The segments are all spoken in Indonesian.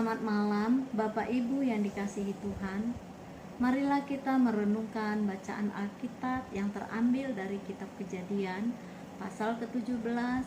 Selamat malam Bapak Ibu yang dikasihi Tuhan. Marilah kita merenungkan bacaan Alkitab yang terambil dari kitab Kejadian pasal ke-17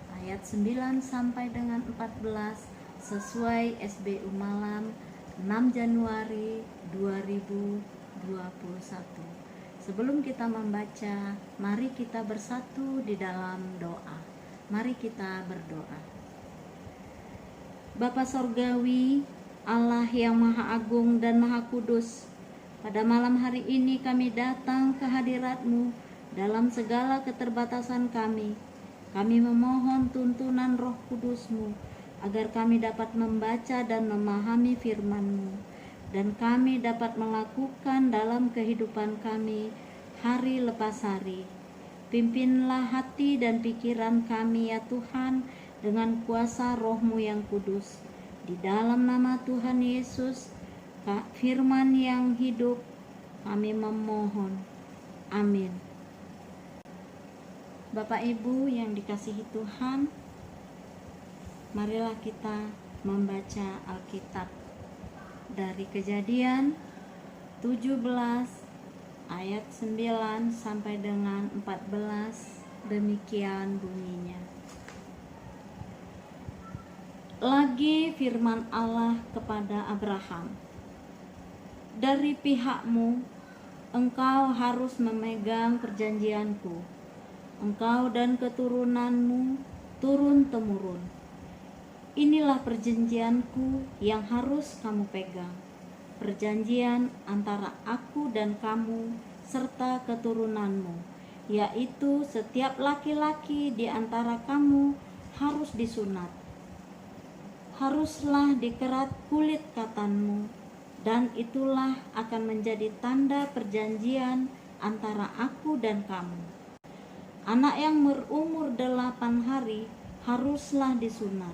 ayat 9 sampai dengan 14 sesuai SBU Malam 6 Januari 2021. Sebelum kita membaca, mari kita bersatu di dalam doa. Mari kita berdoa. Bapa Sorgawi, Allah yang Maha Agung dan Maha Kudus, pada malam hari ini kami datang ke hadirat-Mu dalam segala keterbatasan kami. Kami memohon tuntunan Roh Kudus-Mu agar kami dapat membaca dan memahami firman-Mu, dan kami dapat melakukan dalam kehidupan kami hari lepas hari. Pimpinlah hati dan pikiran kami ya Tuhan, dengan kuasa Roh-Mu yang kudus. Di dalam nama Tuhan Yesus, firman yang hidup, kami memohon. Amin. Bapak Ibu yang dikasihi Tuhan, marilah kita membaca Alkitab dari Kejadian 17 ayat 9 sampai dengan 14. Demikian bunyinya. Lagi firman Allah kepada Abraham, dari pihakmu, engkau harus memegang perjanjianku, engkau dan keturunanmu turun-temurun. Inilah perjanjianku yang harus kamu pegang, perjanjian antara aku dan kamu serta keturunanmu, yaitu setiap laki-laki di antara kamu harus disunat. Haruslah dikerat kulit katanmu, dan itulah akan menjadi tanda perjanjian antara aku dan kamu. Anak yang berumur 8 hari haruslah disunat,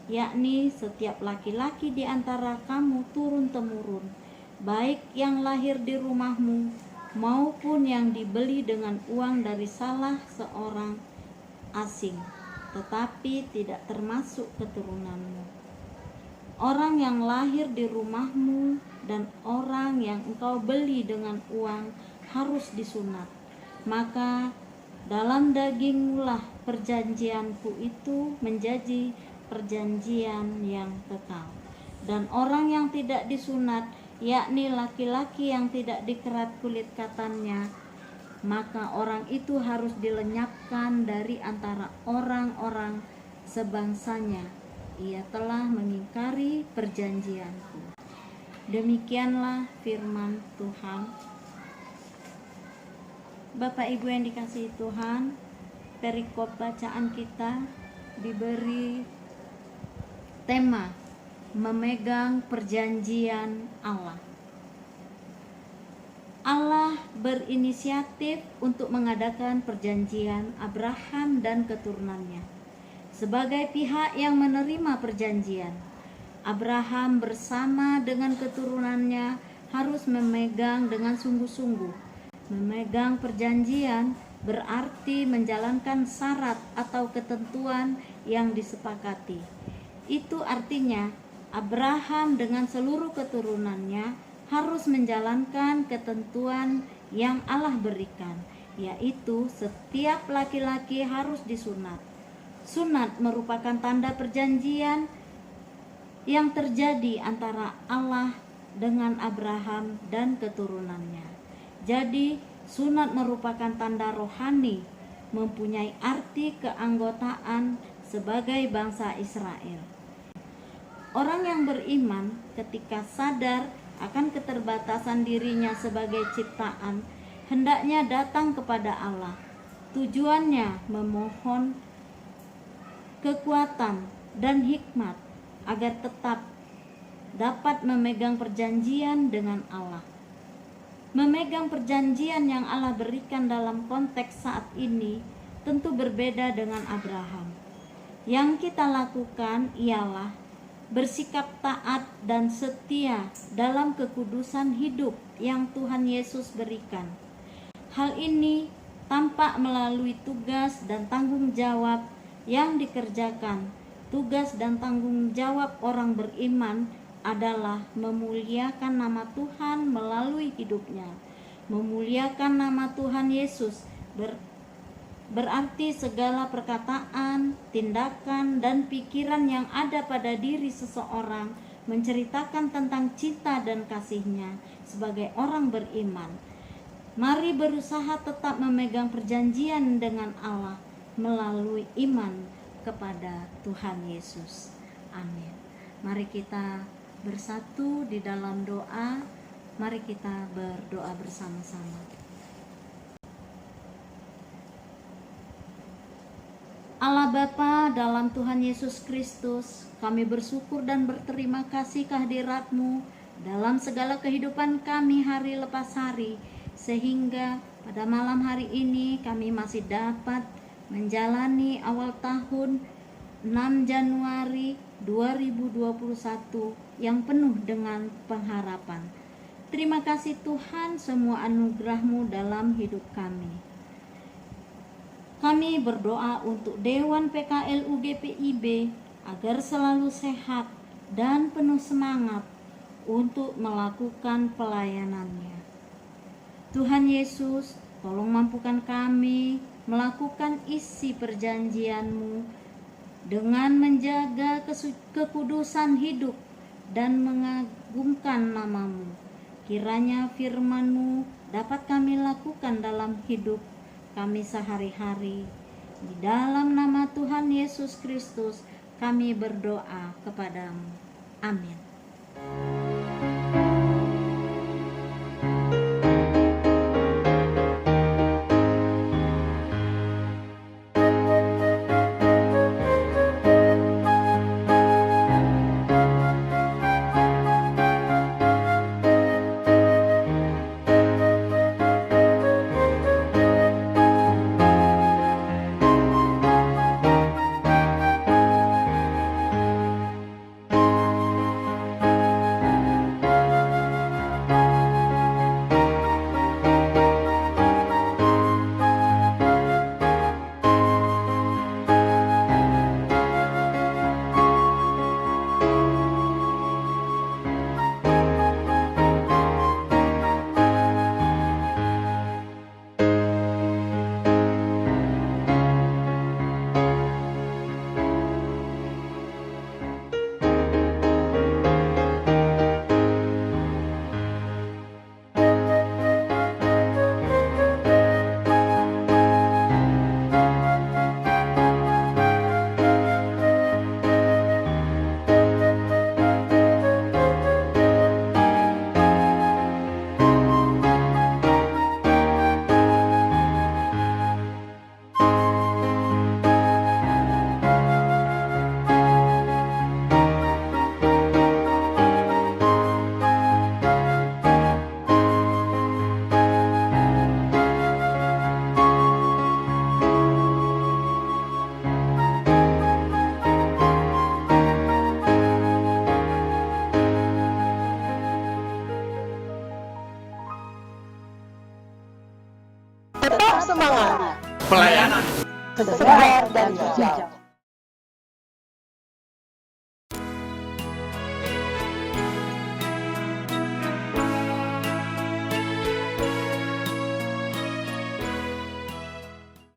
yakni setiap laki-laki di antara kamu turun-temurun, baik yang lahir di rumahmu maupun yang dibeli dengan uang dari salah seorang asing, tetapi tidak termasuk keturunanmu. Orang yang lahir di rumahmu dan orang yang engkau beli dengan uang harus disunat. Maka dalam dagingmulah perjanjianku itu menjadi perjanjian yang kekal. Dan orang yang tidak disunat, yakni laki-laki yang tidak dikerat kulit katannya, maka orang itu harus dilenyapkan dari antara orang-orang sebangsanya. Ia telah mengingkari perjanjianku. Demikianlah firman Tuhan. Bapak Ibu yang dikasihi Tuhan, perikop bacaan kita diberi tema memegang perjanjian Allah. Allah berinisiatif untuk mengadakan perjanjian Abraham dan keturunannya. Sebagai pihak yang menerima perjanjian, Abraham bersama dengan keturunannya harus memegang dengan sungguh-sungguh. Memegang perjanjian berarti menjalankan syarat atau ketentuan yang disepakati. Itu artinya Abraham dengan seluruh keturunannya harus menjalankan ketentuan yang Allah berikan, yaitu setiap laki-laki harus disunat. Sunat merupakan tanda perjanjian yang terjadi antara Allah dengan Abraham dan keturunannya. Jadi, sunat merupakan tanda rohani, mempunyai arti keanggotaan sebagai bangsa Israel. Orang yang beriman ketika sadar akan keterbatasan dirinya sebagai ciptaan, hendaknya datang kepada Allah. Tujuannya memohon kekuatan dan hikmat agar tetap dapat memegang perjanjian dengan Allah. Memegang perjanjian yang Allah berikan dalam konteks saat ini tentu berbeda dengan Abraham. Yang kita lakukan ialah bersikap taat dan setia dalam kekudusan hidup yang Tuhan Yesus berikan. Hal ini tampak melalui tugas dan tanggung jawab yang dikerjakan Tugas dan tanggung jawab orang beriman adalah memuliakan nama Tuhan melalui hidupnya. Memuliakan nama Tuhan Yesus berarti segala perkataan, tindakan, dan pikiran yang ada pada diri seseorang menceritakan tentang cinta dan kasih-Nya sebagai orang beriman. Mari berusaha tetap memegang perjanjian dengan Allah melalui iman kepada Tuhan Yesus. Amin. Mari kita bersatu di dalam doa. Mari kita berdoa bersama-sama. Allah Bapa, dalam Tuhan Yesus Kristus, kami bersyukur dan berterima kasih kehadirat-Mu dalam segala kehidupan kami hari lepas hari, sehingga pada malam hari ini kami masih dapat menjalani awal tahun 6 Januari 2021 yang penuh dengan pengharapan. Terima kasih Tuhan semua anugerah-Mu dalam hidup kami. Kami berdoa untuk Dewan PKL UGPIB agar selalu sehat dan penuh semangat untuk melakukan pelayanannya. Tuhan Yesus, tolong mampukan kami melakukan isi perjanjian-Mu dengan menjaga kekudusan hidup dan mengagungkan nama-Mu. Kiranya firman-Mu dapat kami lakukan dalam hidup kami sehari-hari. Di dalam nama Tuhan Yesus Kristus kami berdoa kepadamu. Amin. Tetap semangat. Pelayanan Segar dan hijau.